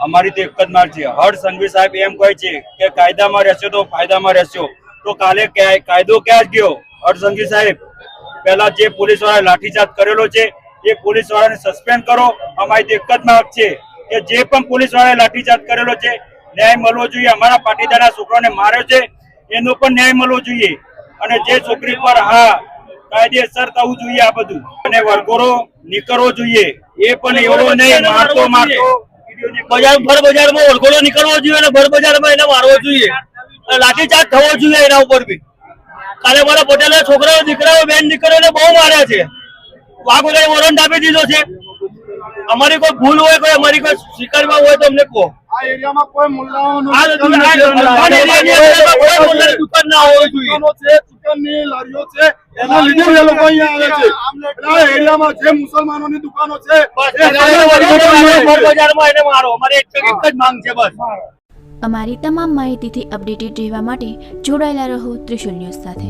અમારી તો એક જ માગ છે, હર્ષ સંઘવી સાહેબ એમ કહે છે કે કાયદામાં રહેશો તો ફાયદામાં રહેશો, તો કાલે કાયદો ક્યાં ગયો? હર્ષ સંઘવી સાહેબ, પહેલા જે પોલીસ વાળા લાઠીચાર્જ કરેલો છે એ પોલીસ વાળાને સસ્પેન્ડ કરો. અમારી તો એક જ માગ છે કે જે પણ પોલીસ વાળાએ લાઠીચાર્જ કરેલો છે ન્યાય મળવો જોઈએ. અમારા પાટીદારના છોકરાને માર્યો છે એનો પણ ન્યાય મળવો જોઈએ, અને જે છોકરી પર કાયદેસર થવું જોઈએ આ બધું, અને વરઘોડો નીકળવો જોઈએ. એ પણ એવો નહીં મારતો ભર બજારમાં વરઘોડો નીકળવો જોઈએ અને ભર બજારમાં એને મારવો જોઈએ, લાઠીચાર્જ થવો જોઈએ એના ઉપર બી. કાલે મારા પટેલના છોકરાઓ દીકરાઓ બેન દીકરીઓને બહુ માર્યા છે, વાઘ વગર વોરંટ આપી દીધો છે. અમારી કોઈ ભૂલ હોય, કોઈ અમારી કોઈ સ્વીકારમાં હોય તો અમને કહો. આ એરિયામાં કોઈ મુલ્લાઓનું દુકાન ના હોવી જોઈએ. ચિકનની લારીઓ છે એના લીધે એ લોકો અહીંયા આવે છે. આ એરિયામાં જે મુસલમાનોની દુકાનો છે બજારમાં એને મારો, અમારે એક જ માંગ છે બસ. અમારી તમામ માહિતીથી અપડેટેડ રહેવા માટે જોડાયેલા રહો ત્રિશુલ ન્યૂઝ સાથે.